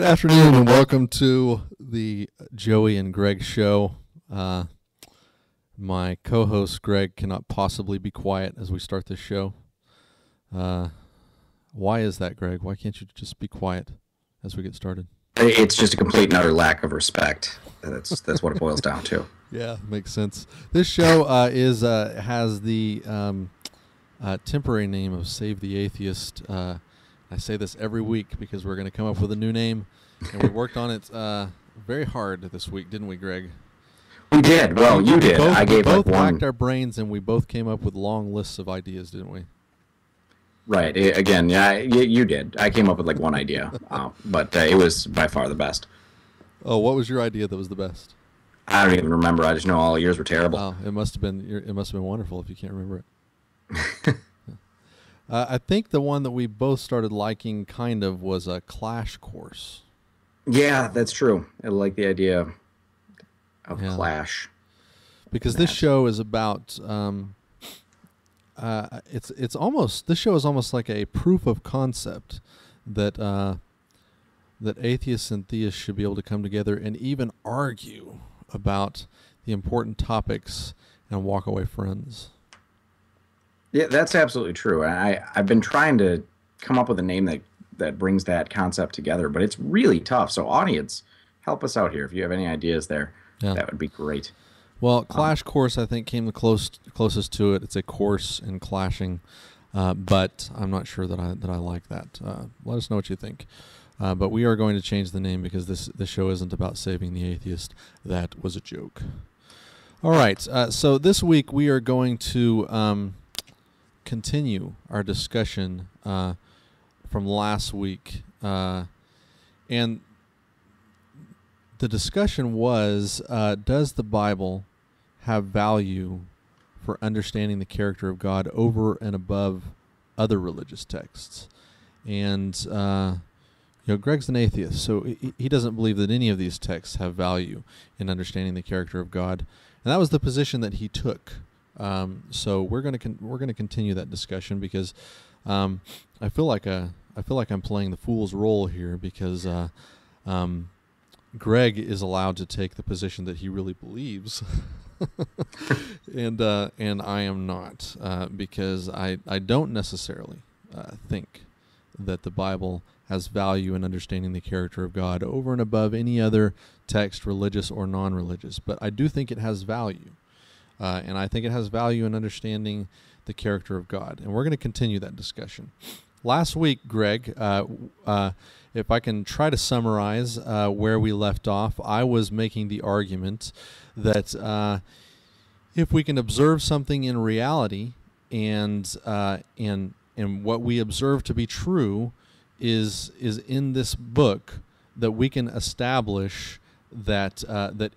Good afternoon and welcome to the Joey and Greg show. My co-host Greg cannot possibly be quiet as we start this show. Why is that, Greg? Why can't you just be quiet as we get started? It's just a complete and utter lack of respect. That's what it boils down to. Yeah, makes sense. This show has the temporary name of Save the Atheist. I say this every week because we're going to come up with a new name, and we worked on it very hard this week, didn't we, Greg? We did. Well, you did. I gave like one. one. Racked our brains, and we both came up with long lists of ideas, didn't we? Right. Again, yeah, you did. I came up with like one idea, but it was by far the best. Oh, what was your idea that was the best? I don't even remember. I just know all yours were terrible. Oh, it must have been wonderful if you can't remember it. I think the one that we both started liking kind of was a Clash course. Yeah, that's true. I like the idea of Clash. Because this show is about this show is almost like a proof of concept that that atheists and theists should be able to come together and even argue about the important topics and walk away friends. Yeah, that's absolutely true. I've been trying to come up with a name that brings that concept together, but it's really tough. So audience, help us out here. If you have any ideas there, that would be great. Well, Clash Course, I think, came the closest to it. It's a course in clashing, but I'm not sure that I like that. Let us know what you think. But we are going to change the name because this show isn't about saving the atheist. That was a joke. All right. So this week we are going to continue our discussion from last week, and the discussion was, does the Bible have value for understanding the character of God over and above other religious texts? And Greg's an atheist, so he doesn't believe that any of these texts have value in understanding the character of God, and that was the position that he took. So we're going to continue that discussion because I feel like I'm playing the fool's role here because Greg is allowed to take the position that he really believes, and I am not because I don't necessarily think that the Bible has value in understanding the character of God over and above any other text, religious or non-religious. But I do think it has value. And I think it has value in understanding the character of God. And we're going to continue that discussion. Last week, Greg, if I can try to summarize where we left off, I was making the argument that if we can observe something in reality and what we observe to be true is in this book, that we can establish that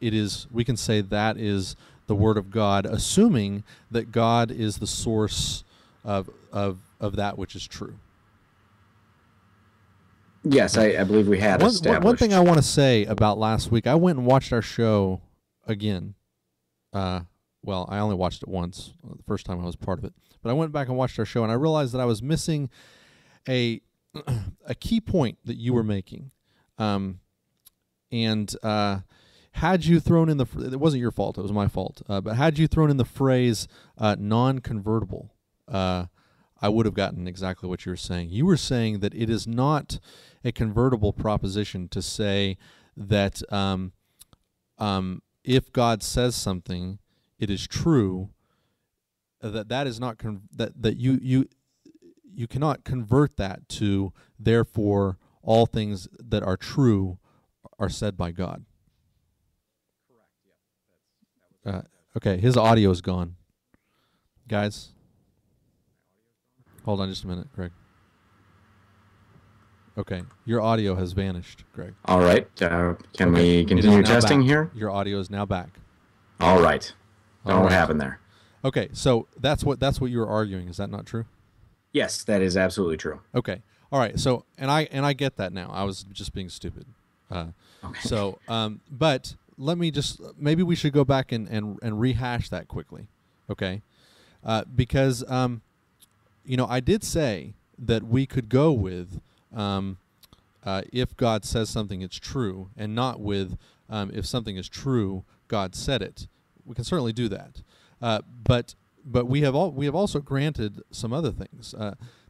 it is, we can say that is the Word of God, assuming that God is the source of that which is true. Yes, I believe we had established. One thing I want to say about last week, I went and watched our show again. Well, I only watched it once, the first time I was part of it. But I went back and watched our show, and I realized that I was missing a key point that you were making. Had you thrown in it wasn't your fault, it was my fault, but had you thrown in the phrase non-convertible, I would have gotten exactly what you were saying. You were saying that it is not a convertible proposition to say that if God says something, it is true, that is not, that you cannot convert that to, therefore, all things that are true are said by God. Okay, his audio is gone. Guys, hold on just a minute, Greg. Okay, your audio has vanished, Greg. All right. Can we continue testing here? Your audio is now back. All right. Don't know what happened there. Okay, so that's what you were arguing. Is that not true? Yes, that is absolutely true. Okay. All right. So, and I get that now. I was just being stupid. Okay. So, but let me just, maybe we should go back and rehash that quickly, okay? Because, I did say that we could go with if God says something, it's true, and not with if something is true, God said it. We can certainly do that, but we have also granted some other things.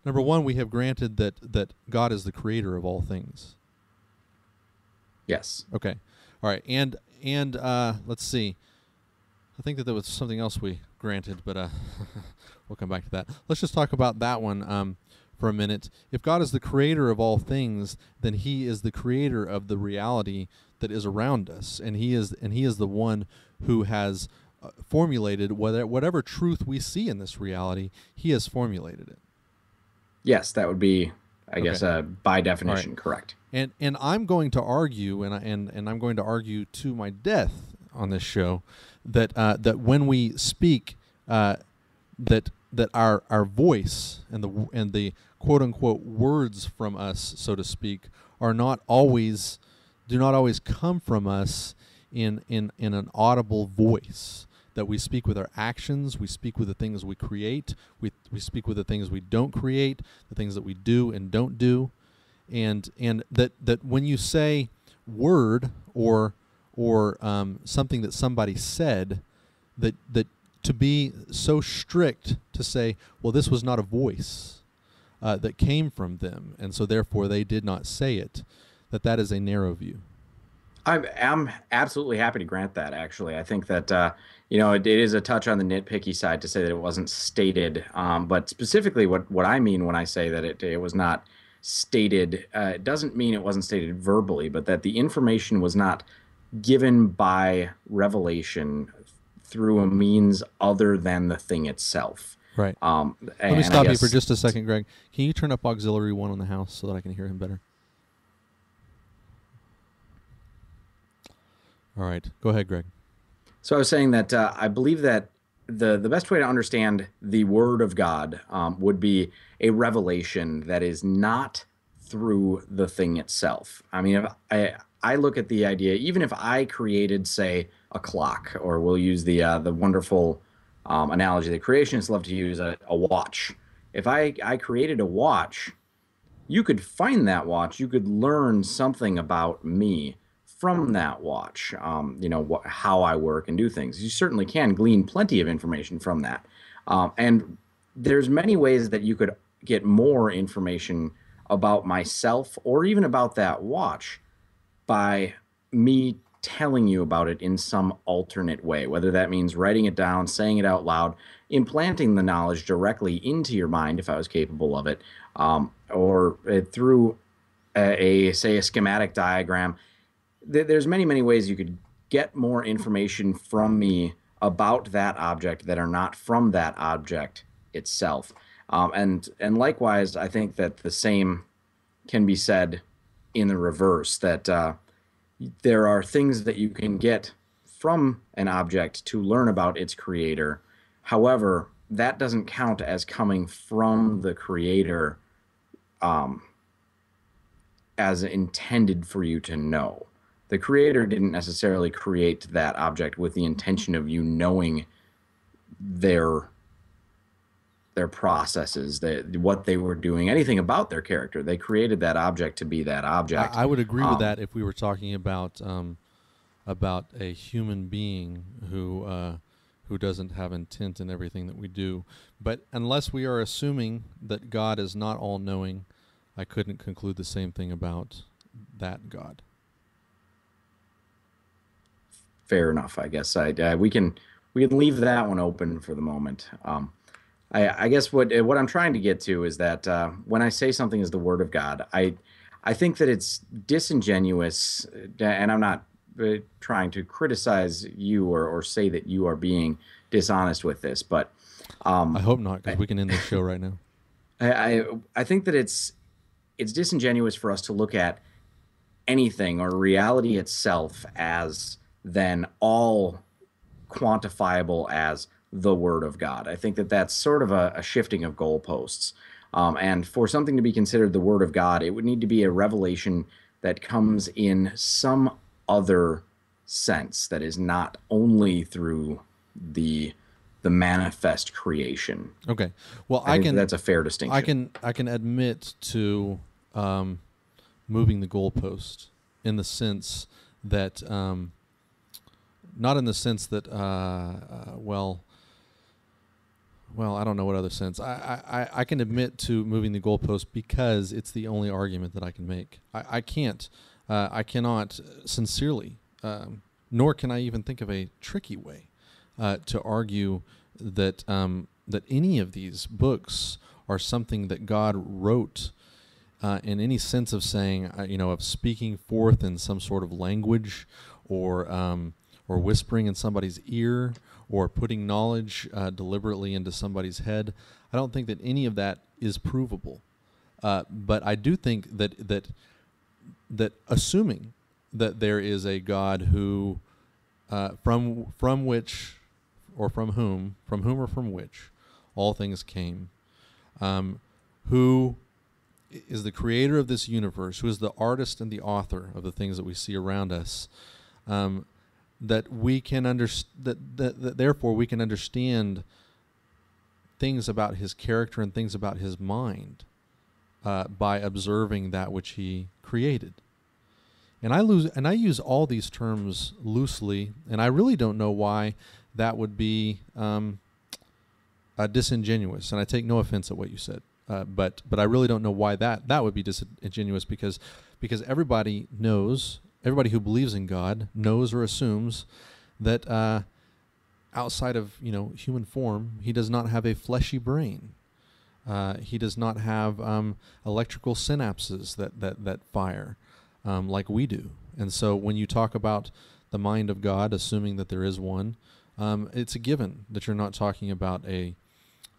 Number one, we have granted that God is the creator of all things. Yes. Okay. All right. And let's see. I think that there was something else we granted, but we'll come back to that. Let's just talk about that one for a minute. If God is the creator of all things, then He is the creator of the reality that is around us, and He is the one who has formulated whatever truth we see in this reality. He has formulated it. Yes, that would be, I guess, by definition, right. Correct. And I'm going to argue, and I'm going to argue to my death on this show, that when we speak, that our voice and the quote unquote words from us, so to speak, do not always come from us in an audible voice. That we speak with our actions, we speak with the things we create, we speak with the things we don't create, the things that we do and don't do, and that when you say word or something that somebody said, that to be so strict to say, well, this was not a voice that came from them, and so therefore they did not say it, that is a narrow view. I'm absolutely happy to grant that, actually. I think that, it is a touch on the nitpicky side to say that it wasn't stated. But specifically what I mean when I say that it was not stated, it doesn't mean it wasn't stated verbally, but that the information was not given by revelation through a means other than the thing itself. Right. Let me stop you for just a second, Greg. Can you turn up auxiliary 1 on the house so that I can hear him better? All right. Go ahead, Greg. So I was saying that I believe that the best way to understand the Word of God would be a revelation that is not through the thing itself. I mean, if I look at the idea, even if I created, say, a clock, or we'll use the wonderful analogy that creationists love to use, a watch. If I created a watch, you could find that watch. You could learn something about me from that watch, how I work and do things. You certainly can glean plenty of information from that. And there's many ways that you could get more information about myself or even about that watch by me telling you about it in some alternate way, whether that means writing it down, saying it out loud, implanting the knowledge directly into your mind if I was capable of it, or through a schematic diagram. There's many ways you could get more information from me about that object that are not from that object itself. And likewise, I think that the same can be said in the reverse, that there are things that you can get from an object to learn about its creator. However, that doesn't count as coming from the creator as intended for you to know. The creator didn't necessarily create that object with the intention of you knowing their processes, what they were doing, anything about their character. They created that object to be that object. I would agree with that if we were talking about a human being who doesn't have intent in everything that we do. But unless we are assuming that God is not all-knowing, I couldn't conclude the same thing about that God. Fair enough, I guess. We can leave that one open for the moment. I guess what I'm trying to get to is that when I say something is the Word of God, I think that it's disingenuous, and I'm not trying to criticize you or say that you are being dishonest with this, but I hope not, because we can end this show right now. I think that it's disingenuous for us to look at anything or reality itself as then all quantifiable as the Word of God. I think that that's sort of a shifting of goalposts. And for something to be considered the Word of God, it would need to be a revelation that comes in some other sense that is not only through the manifest creation. Okay. Well, I think that's a fair distinction. I can admit to moving the goalpost in the sense that, not in the sense that, well, I don't know what other sense. I can admit to moving the goalpost because it's the only argument that I can make. I cannot sincerely, nor can I even think of a tricky way to argue that that any of these books are something that God wrote in any sense of saying, of speaking forth in some sort of language, or whispering in somebody's ear, or putting knowledge deliberately into somebody's head. I don't think that any of that is provable. But I do think that assuming that there is a God who, from which, or from whom or from which all things came, who is the creator of this universe, who is the artist and the author of the things that we see around us, that we can that therefore we can understand things about his character and things about his mind by observing that which he created. And I use all these terms loosely, and I really don't know why that would be disingenuous. And I take no offense at what you said, but I really don't know why that would be disingenuous, because everybody knows. Everybody who believes in God knows or assumes that outside of human form, he does not have a fleshy brain. He does not have electrical synapses that fire like we do. And so when you talk about the mind of God, assuming that there is one, it's a given that you're not talking about a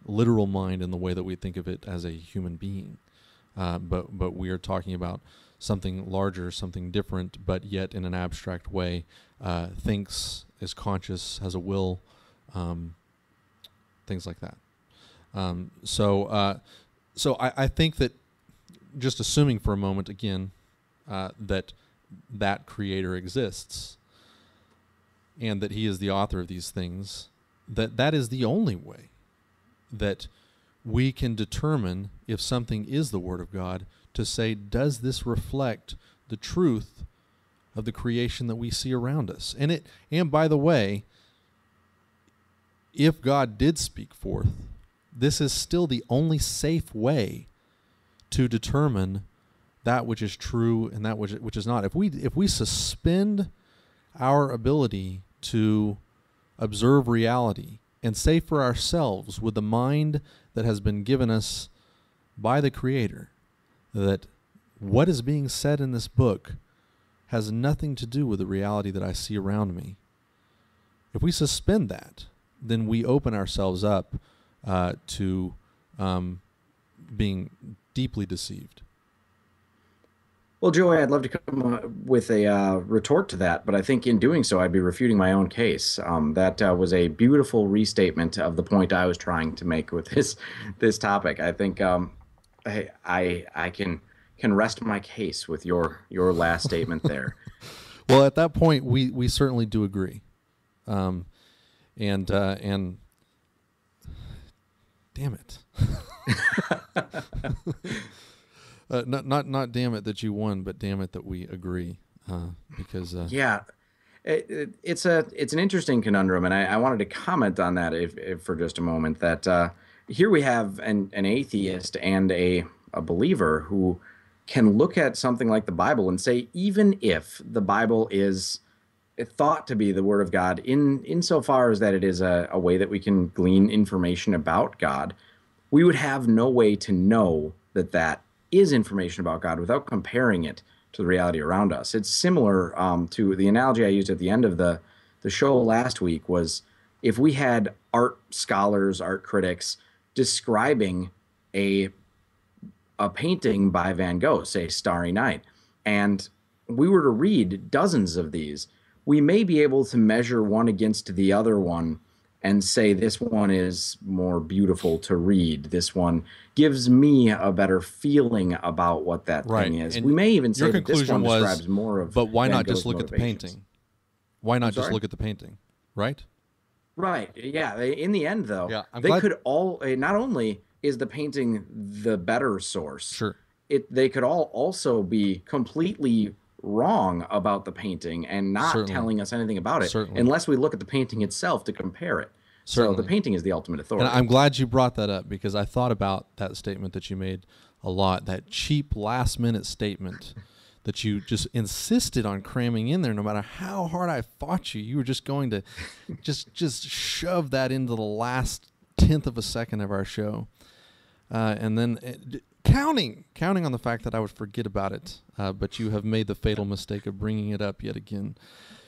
literal mind in the way that we think of it as a human being, but we are talking about something larger, something different, but yet in an abstract way, thinks, is conscious, has a will, things like that. So I think that, just assuming for a moment again that creator exists and that he is the author of these things, that is the only way that we can determine if something is the Word of God, to say, does this reflect the truth of the creation that we see around us? And by the way, if God did speak forth, this is still the only safe way to determine that which is true and that which is not. If we suspend our ability to observe reality and say for ourselves, with the mind that has been given us by the Creator, that what is being said in this book has nothing to do with the reality that I see around me. If we suspend that, then we open ourselves up to being deeply deceived. Well, Joey, I'd love to come with a retort to that, but I think in doing so, I'd be refuting my own case. That was a beautiful restatement of the point I was trying to make with this topic. I think I can rest my case with your last statement there. Well, at that point, we certainly do agree, and damn it, not damn it that you won, but damn it that we agree, because yeah. It's an interesting conundrum, and I wanted to comment on that if for just a moment. That here we have an atheist and a believer who can look at something like the Bible and say, even if the Bible is thought to be the Word of God, insofar as that it is a way that we can glean information about God, we would have no way to know that is information about God without comparing it to the reality around us. It's similar to the analogy I used at the end of the show last week, was if we had art scholars, art critics describing a painting by Van Gogh, say Starry Night, and we were to read dozens of these, we may be able to measure one against the other one and say this one is more beautiful to read. This one gives me a better feeling about what that thing is. And we may even say that this one describes more of but why Van not Gogh's just look at the painting? Why not just look at the painting, right? Right, yeah. In the end, though, yeah, they could all, not only is the painting the better source, sure, they could all also be completely wrong about the painting and not Certainly. telling us anything about it Certainly. unless we look at the painting itself to compare it. So the Certainly. painting is the ultimate And authority. I'm glad you brought that up, because I thought about that statement that you made a lot, that cheap last-minute statement that you just insisted on cramming in there. No matter how hard I fought you, you were just going to just shove that into the last tenth of a second of our show. And then counting on the fact that I would forget about it, but you have made the fatal mistake of bringing it up yet again.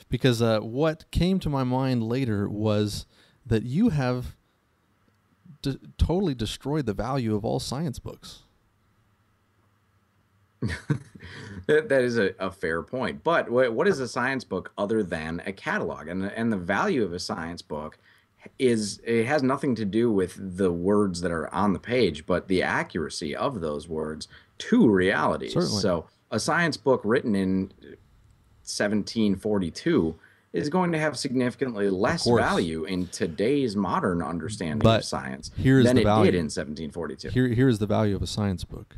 Because what came to my mind later was that you have totally destroyed the value of all science books. That is a fair point. But what is a science book other than a catalog? And the value of a science book is, it has nothing to do with the words that are on the page, but the accuracy of those words to realities. Certainly. So a science book written in 1742 is going to have significantly less value in today's modern understanding of science than it did in 1742. Here is the value of a science book,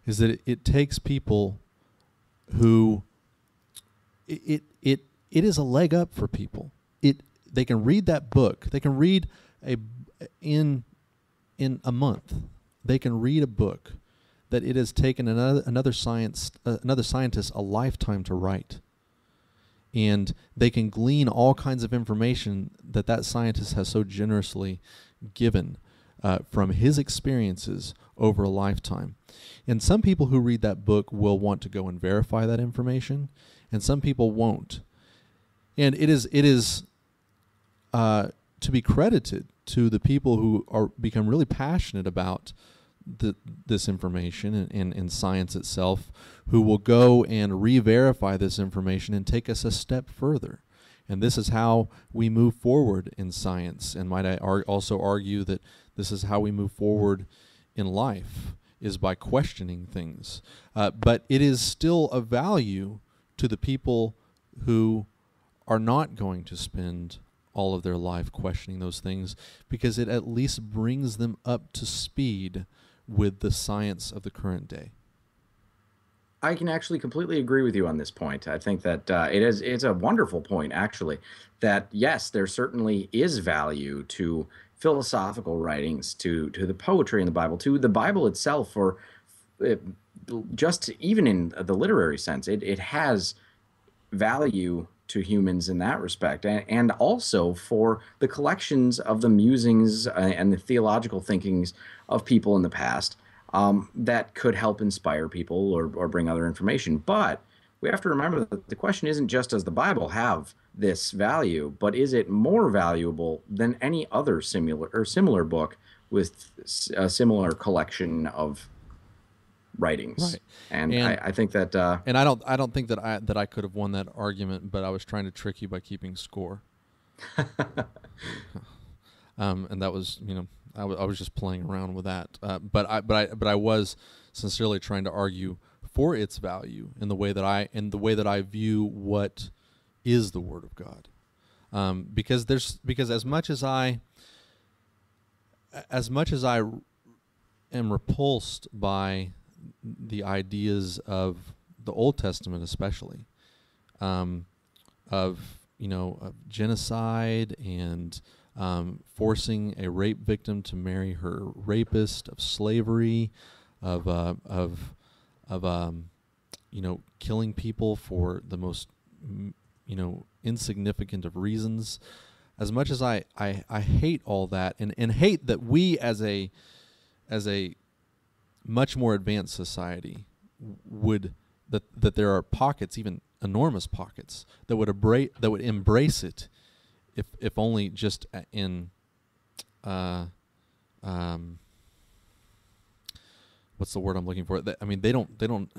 is that it takes people who it is a leg up for people. They can read that book. They can read in a month. They can read a book that it has taken another scientist a lifetime to write. And they can glean all kinds of information that scientist has so generously given from his experiences over a lifetime. And some people who read that book will want to go and verify that information, and some people won't. And it is to be credited to the people who become really passionate about this information and science itself, who will go and re-verify this information and take us a step further. And this is how we move forward in science. And might I also argue that this is how we move forward in life, is by questioning things. But it is still of value to the people who are not going to spend all of their life questioning those things, because it at least brings them up to speed with the science of the current day. I can actually completely agree with you on this point. I think that it's a wonderful point, actually, that yes, there certainly is value to philosophical writings, to the poetry in the Bible, to the Bible itself, or just even in the literary sense, it has value to humans in that respect, and also for the collections of the musings and the theological thinkings of people in the past that could help inspire people or bring other information. But we have to remember that the question isn't just, does the Bible have this value, but is it more valuable than any other similar book with a similar collection of writings? Right. And I think that and I don't think that I could have won that argument, but I was trying to trick you by keeping score. And that was, I was just playing around with that. But I was sincerely trying to argue for its value in the way that I view what is the Word of God. Because as much as I am repulsed by the ideas of the Old Testament, especially, of genocide and forcing a rape victim to marry her rapist, of slavery, of killing people for the most insignificant of reasons. As much as I hate all that, and hate that we as a much more advanced society that there are pockets, even enormous pockets, that would embrace it, if only just in what's the word I'm looking for? They don't.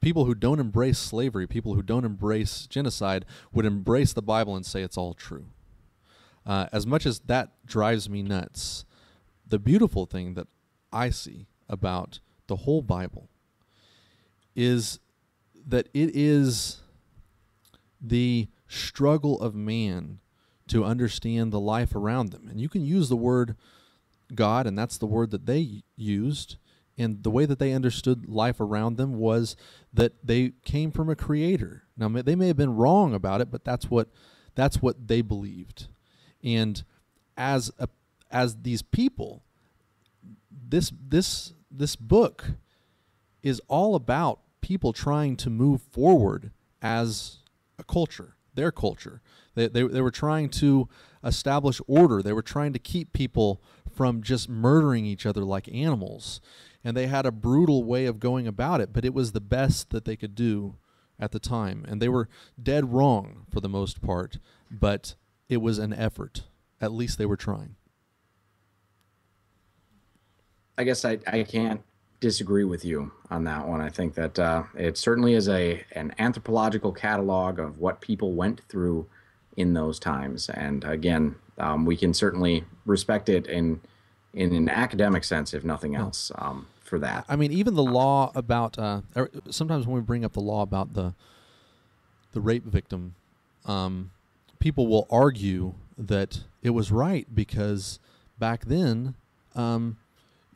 People who don't embrace slavery, people who don't embrace genocide, would embrace the Bible and say it's all true. As much as that drives me nuts, the beautiful thing that I see about the whole Bible is that it is the struggle of man to understand the life around them. And you can use the word God, and that's the word that they used and the way that they understood life around them was that they came from a creator. Now they may have been wrong about it, but that's what they believed. And as these people, this book is all about people trying to move forward as a culture, their culture. They were trying to establish order. They were trying to keep people from just murdering each other like animals. And they had a brutal way of going about it, but it was the best that they could do at the time. And they were dead wrong for the most part, but it was an effort. At least they were trying. I guess I can't disagree with you on that one. I think that it certainly is an anthropological catalog of what people went through in those times. And again, we can certainly respect it in an academic sense, if nothing else, for that. I mean, even the law about sometimes when we bring up the law about the rape victim, people will argue that it was right because back then,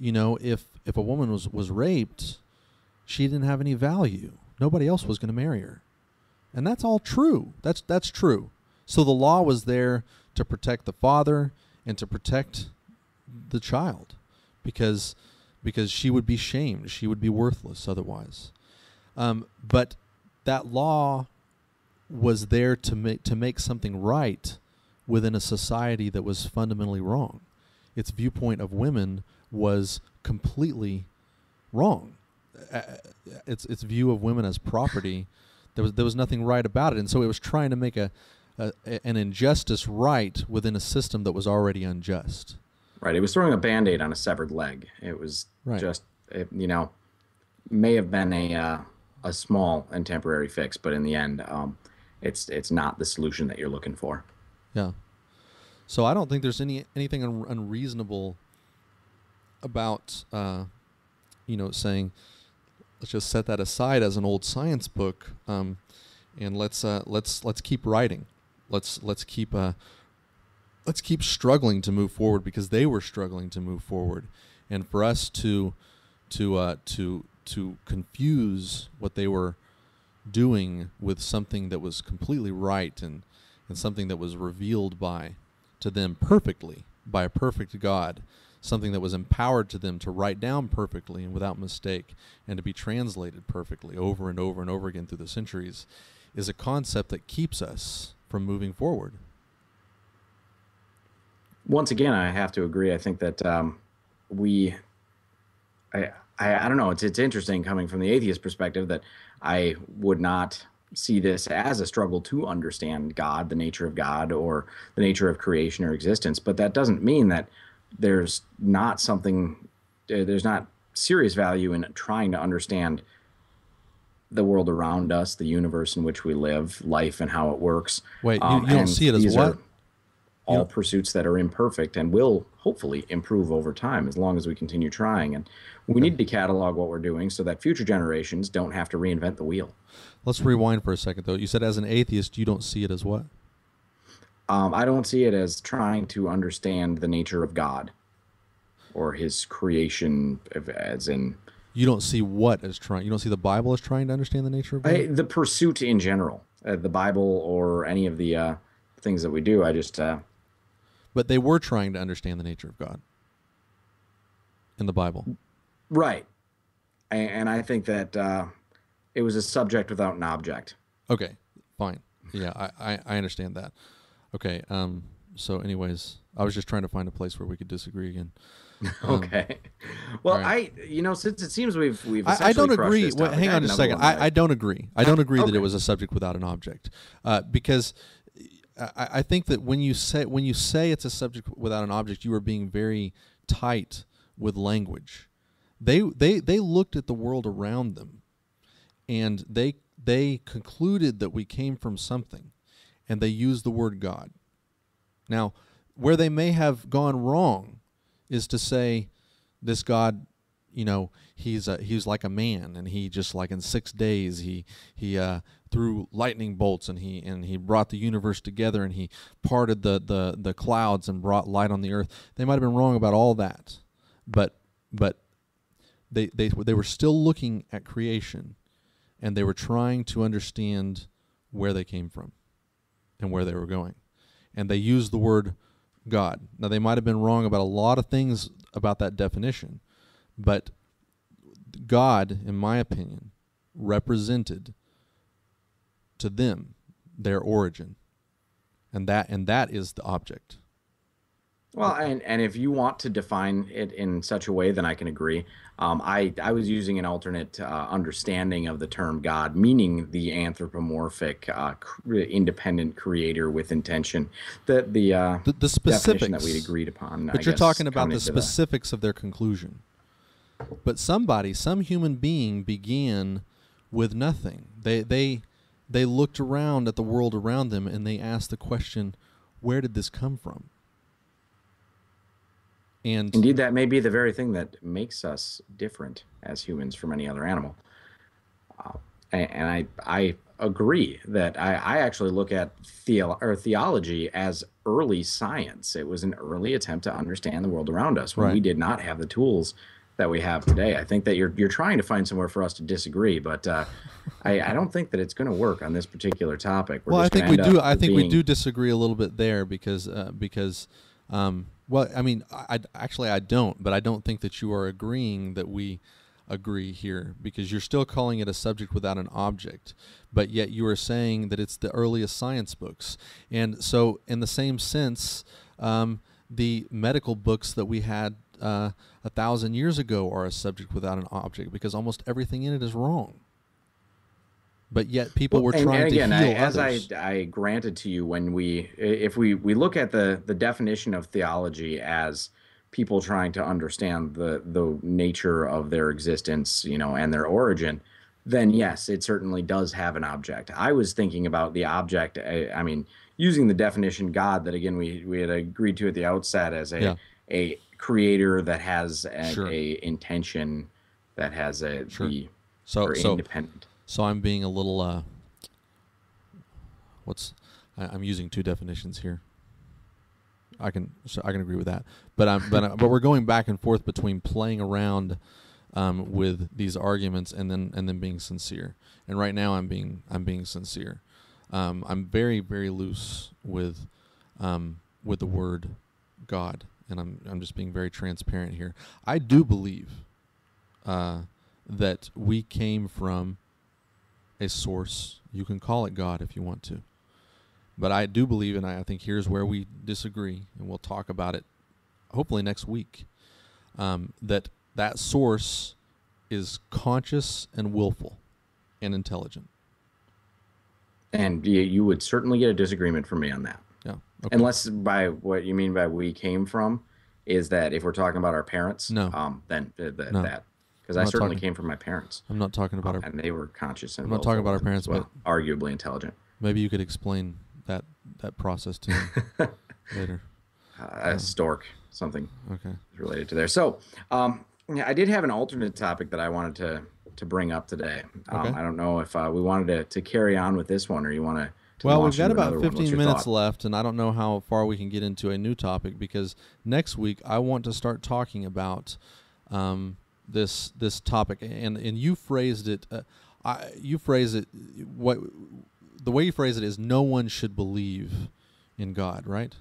if a woman was raped, she didn't have any value. Nobody else was going to marry her, and that's all true. That's true. So the law was there to protect the father and to protect the child, because she would be shamed, she would be worthless otherwise. But that law was there to make something right within a society that was fundamentally wrong. Its viewpoint of women was completely wrong. Its view of women as property, there was nothing right about it, and so it was trying to make an injustice right within a system that was already unjust. Right. It was throwing a Band-Aid on a severed leg. It was may have been a small and temporary fix, but in the end, it's not the solution that you're looking for. Yeah. So I don't think there's anything unreasonable about saying let's just set that aside as an old science book, and let's keep writing. Let's keep struggling to move forward, because they were struggling to move forward, and for us to confuse what they were doing with something that was completely right and something that was revealed to them perfectly by a perfect God, something that was empowered to them to write down perfectly and without mistake and to be translated perfectly over and over and over again through the centuries, is a concept that keeps us from moving forward. Once again, I have to agree. I think that I don't know. It's interesting coming from the atheist perspective that I would not see this as a struggle to understand God, the nature of God, or the nature of creation or existence. But that doesn't mean that there's not serious value in trying to understand the world around us, the universe in which we live, life and how it works. Wait, you don't see it as what? All pursuits that are imperfect and will hopefully improve over time as long as we continue trying. And we need to catalog what we're doing so that future generations don't have to reinvent the wheel. Let's rewind for a second, though. You said as an atheist, you don't see it as what? I don't see it as trying to understand the nature of God or his creation, as in... You don't see what as trying? You don't see the Bible as trying to understand the nature of God? The pursuit in general. The Bible or any of the things that we do, I just... But they were trying to understand the nature of God in the Bible. Right. And I think that it was a subject without an object. Okay, fine. Yeah, I understand that. Okay, so anyways, I was just trying to find a place where we could disagree again. Okay. Well, right. Since it seems we've I don't agree. This topic, hang on just a second. I don't agree. I don't agree that it was a subject without an object, because I think that when you say it's a subject without an object, you are being very tight with language. They looked at the world around them, and they concluded that we came from something, and they used the word God. Now, where they may have gone wrong is to say this God, he's like a man, and he just like in 6 days he threw lightning bolts, and he brought the universe together, and he parted the clouds and brought light on the earth. They might have been wrong about all that, but they were still looking at creation, and they were trying to understand where they came from and where they were going. And they used the word God. Now, they might have been wrong about a lot of things about that definition, but God, in my opinion, represented to them their origin, and that is the object. Well, and if you want to define it in such a way, then I can agree. I was using an alternate understanding of the term God, meaning the anthropomorphic, independent creator with intention. The specifics definition that we'd agreed upon. But you're talking about the specifics of their conclusion. But some human being began with nothing. They looked around at the world around them and they asked the question, where did this come from? And indeed, that may be the very thing that makes us different as humans from any other animal. And I agree that I actually look at theology as early science. It was an early attempt to understand the world around us when we did not have the tools that we have today. I think that you're trying to find somewhere for us to disagree, but I don't think that it's going to work on this particular topic. I think we do. I think we do disagree a little bit there because well, I mean, I don't, but I don't think that you are agreeing that we agree here, because you're still calling it a subject without an object, but yet you are saying that it's the earliest science books. And so in the same sense, the medical books that we had 1,000 years ago are a subject without an object, because almost everything in it is wrong. But yet people were trying to heal others. As I granted to you, if we look at the definition of theology as people trying to understand the nature of their existence, and their origin, then yes, it certainly does have an object. I was thinking about the object, I mean, using the definition God that, again, we had agreed to at the outset as a creator that has a intention, that has independent. So I'm being a little, I'm using two definitions here. I can agree with that, but we're going back and forth between playing around with these arguments and then being sincere. And right now I'm being sincere. I'm very, very loose with the word God, and I'm just being very transparent here. I do believe that we came from a source. You can call it God if you want to. But I do believe, and I think here's where we disagree, and we'll talk about it hopefully next week, that source is conscious and willful and intelligent. And you would certainly get a disagreement from me on that. Yeah. Okay. Unless by what you mean by we came from is that if we're talking about our parents, then that. Because I certainly came from my parents. I'm not talking about and they were conscious and I'm not talking about our parents, but arguably intelligent. Maybe you could explain that process to me later. A stork, something related to there. So I did have an alternate topic that I wanted to bring up today. I don't know if we wanted to carry on with this one, or you want to. Well, we've got about 15 minutes left, and I don't know how far we can get into a new topic, because next week I want to start talking about this topic, and you phrased it. The way you phrase it is no one should believe in God, right?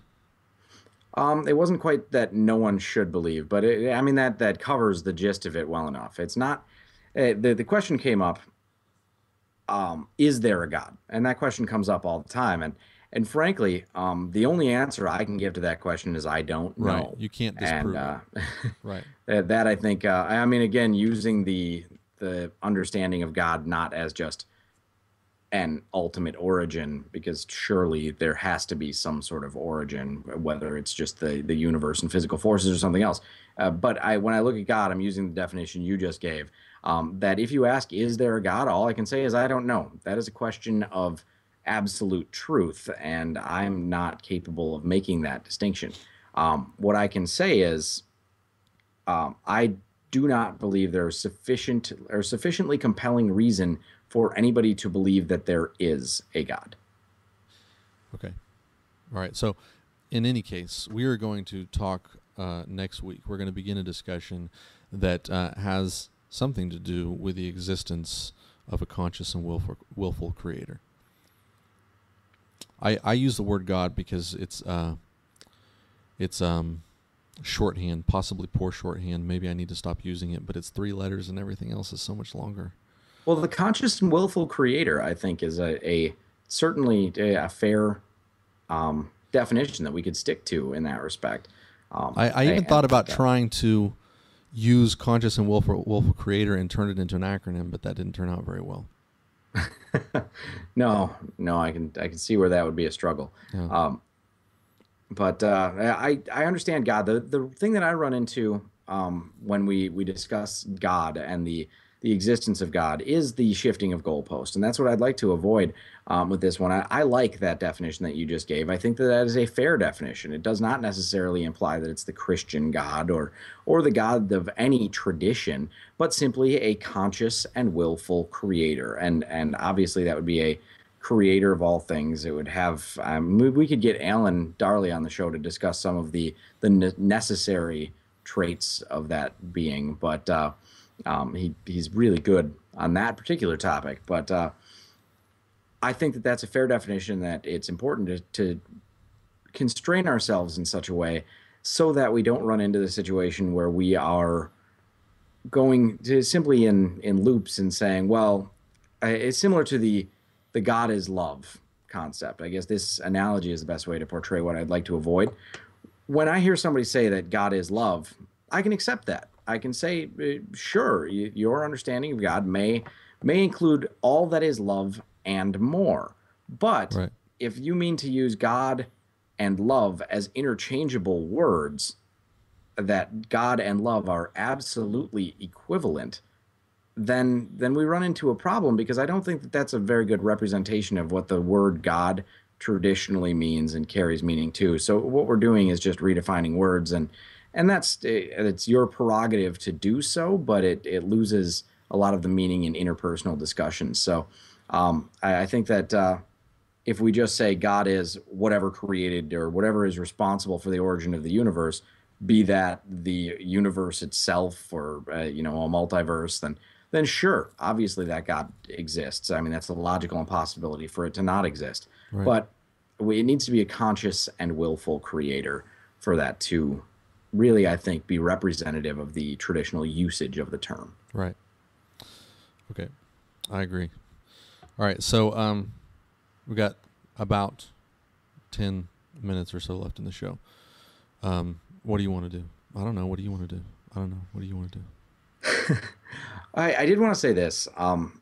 It wasn't quite that no one should believe, but that covers the gist of it well enough. It's not. The question came up. Is there a God? And that question comes up all the time. And frankly, the only answer I can give to that question is I don't know. Right. You can't disprove it. Right. That I think, again, using the understanding of God not as just an ultimate origin, because surely there has to be some sort of origin, whether it's just the universe and physical forces or something else. But when I look at God, I'm using the definition you just gave. That if you ask, is there a God? All I can say is I don't know. That is a question of absolute truth, and I'm not capable of making that distinction. What I can say is I do not believe there is sufficiently compelling reason for anybody to believe that there is a God. Okay. All right. So in any case, we are going to talk next week. We're going to begin a discussion that has something to do with the existence of a conscious and willful creator. I use the word God because it's shorthand, possibly poor shorthand. Maybe I need to stop using it, but it's 3 letters and everything else is so much longer. Well, the conscious and willful creator, I think, is a certainly a fair definition that we could stick to in that respect. I even thought about trying to use conscious and willful creator and turn it into an acronym, but that didn't turn out very well. No, I can see where that would be a struggle. Yeah. But I understand God. The thing that I run into when we discuss God and the existence of God is the shifting of goalposts, and that's what I'd like to avoid with this one. I like that definition that you just gave. I think that is a fair definition. It does not necessarily imply that it's the Christian God or the God of any tradition, but simply a conscious and willful creator. And obviously that would be a creator of all things. It would have we could get Alan Darley on the show to discuss some of the necessary traits of that being, but he's really good on that particular topic. But I think that that's a fair definition, that it's important to constrain ourselves in such a way so that we don't run into the situation where we are going to simply in loops and saying, well, it's similar to the God is love concept. I guess this analogy is the best way to portray what I'd like to avoid. When I hear somebody say that God is love, I can accept that. I can say, sure, your understanding of God may include all that is love and more. But Right. if you mean to use God and love as interchangeable words, that God and love are absolutely equivalent, then we run into a problem, because I don't think that that's a very good representation of what the word God traditionally means and carries meaning to. So what we're doing is just redefining words, and it's your prerogative to do so, but it loses a lot of the meaning in interpersonal discussions. So I think that if we just say God is whatever created or whatever is responsible for the origin of the universe, be that the universe itself or a multiverse, then sure, obviously that God exists. I mean, that's a logical impossibility for it to not exist. Right. But it needs to be a conscious and willful creator for that to really, I think, be representative of the traditional usage of the term. Right. Okay. I agree. All right. So we got about 10 minutes or so left in the show. What do you want to do? I don't know. What do you want to do? I don't know. What do you want to do? I did want to say this. I'm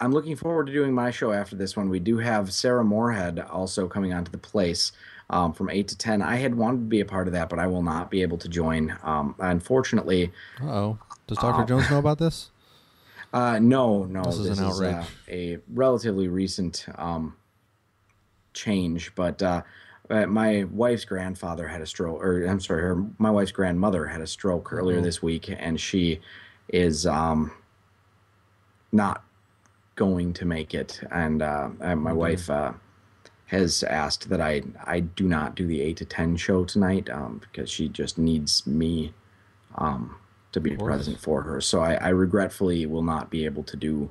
looking forward to doing my show after this one. We do have Sarah Moorhead also coming onto the place from 8 to 10. I had wanted to be a part of that, but I will not be able to join. Unfortunately. Uh-oh. Does Dr. Jones know about this? No. This is an outrage. A relatively recent change, but my wife's grandfather had a stroke, or I'm sorry, my wife's grandmother had a stroke earlier this week, and she is not going to make it. And my wife has asked that I do not do the 8 to 10 show tonight because she just needs me to be present for her. So I regretfully will not be able to do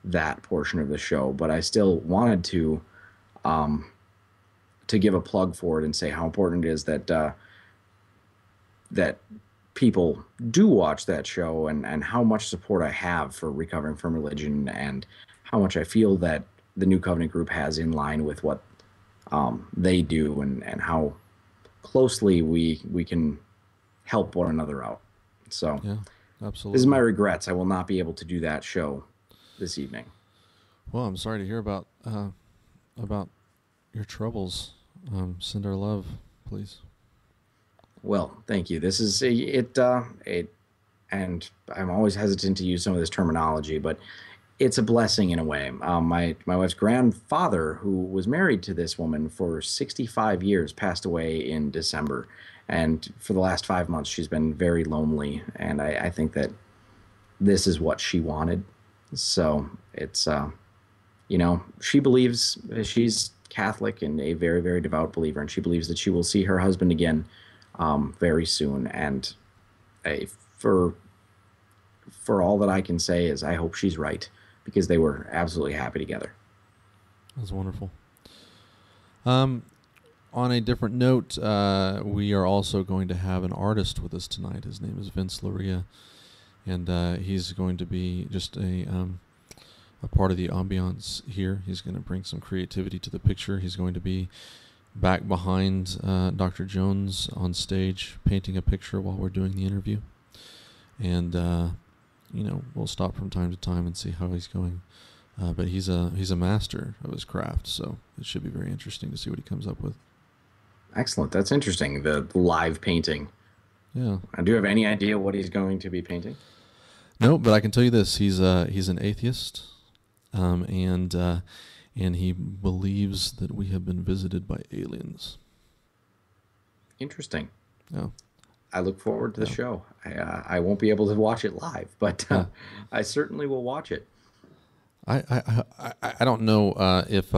that portion of the show, but I still wanted to give a plug for it and say how important it is that that people do watch that show, and how much support I have for Recovering from Religion, and how much I feel that the New Covenant group has in line with what they do, and how closely we can help one another out. So yeah, absolutely. This is my regrets. I will not be able to do that show this evening. Well, I'm sorry to hear about your troubles. Send our love, please. Well, thank you. This is and I'm always hesitant to use some of this terminology, but it's a blessing in a way. My wife's grandfather, who was married to this woman for 65 years, passed away in December. And for the last 5 months, she's been very lonely. And I think that this is what she wanted. So it's, she believes, she's Catholic and a very, very devout believer. And she believes that she will see her husband again very soon. And for for all that I can say is I hope she's right, because they were absolutely happy together. That's wonderful. On a different note, we are also going to have an artist with us tonight. His name is Vince Loria, and he's going to be just a part of the ambiance here. He's going to bring some creativity to the picture. He's going to be back behind Dr. Jones on stage, painting a picture while we're doing the interview. And we'll stop from time to time and see how he's going. But he's a master of his craft, so it should be very interesting to see what he comes up with. Excellent. That's interesting. The live painting. Yeah. Do you have any idea what he's going to be painting? No, but I can tell you this: he's an atheist, and he believes that we have been visited by aliens. Interesting. Yeah. I look forward to the show. I won't be able to watch it live, but I certainly will watch it. I don't know if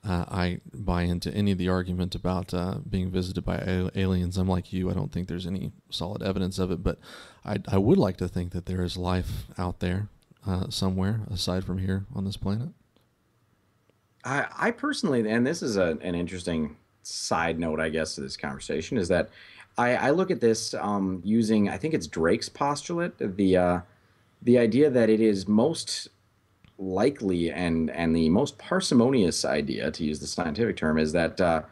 I buy into any of the argument about being visited by aliens. I'm like you. I don't think there's any solid evidence of it, but I would like to think that there is life out there somewhere aside from here on this planet. I personally, and this is an interesting side note, I guess, to this conversation, is that I look at this using, I think it's Drake's postulate, the idea that it is most likely and the most parsimonious idea, to use the scientific term, is that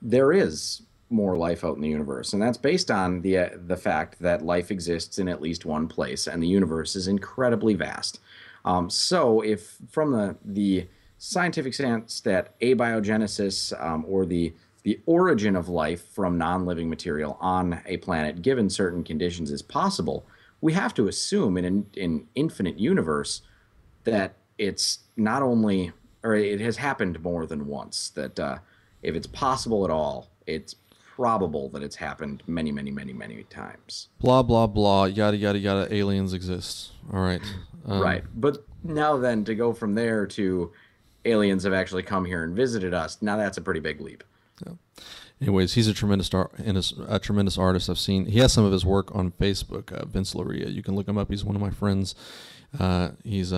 there is more life out in the universe, and that's based on the fact that life exists in at least one place, and the universe is incredibly vast. So, if from the scientific sense that abiogenesis, or the origin of life from non-living material on a planet, given certain conditions, is possible, we have to assume in an infinite universe that it's not only, or it has happened more than once, that if it's possible at all, it's probable that it's happened many, many, many, many times. Blah, blah, blah, yada, yada, yada, aliens exist. All right. Right. But now then, to go from there to aliens have actually come here and visited us, now that's a pretty big leap. Yeah. Anyways, he's a tremendous artist. I've seen, he has some of his work on Facebook, Vince Loria. You can look him up. He's one of my friends. He's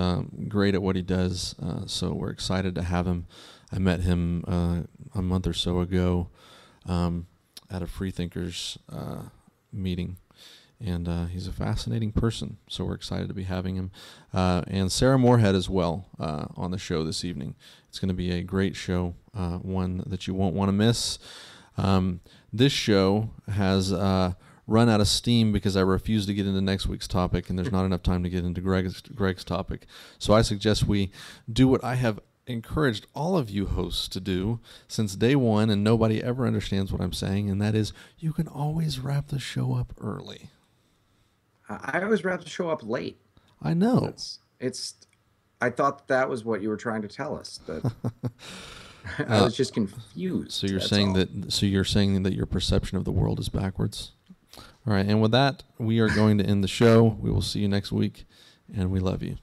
great at what he does, so we're excited to have him. I met him a month or so ago at a Freethinkers meeting, and he's a fascinating person, so we're excited to be having him. And Sarah Moorhead as well on the show this evening. It's going to be a great show, one that you won't want to miss. This show has run out of steam because I refused to get into next week's topic, and there's not enough time to get into Greg's topic. So I suggest we do what I have encouraged all of you hosts to do since day one, and nobody ever understands what I'm saying, and that is you can always wrap the show up early. I always wrap the show up late. I know. I thought that was what you were trying to tell us. That I was just confused. So you're saying that your perception of the world is backwards. All right, and with that, we are going to end the show. We will see you next week, and we love you.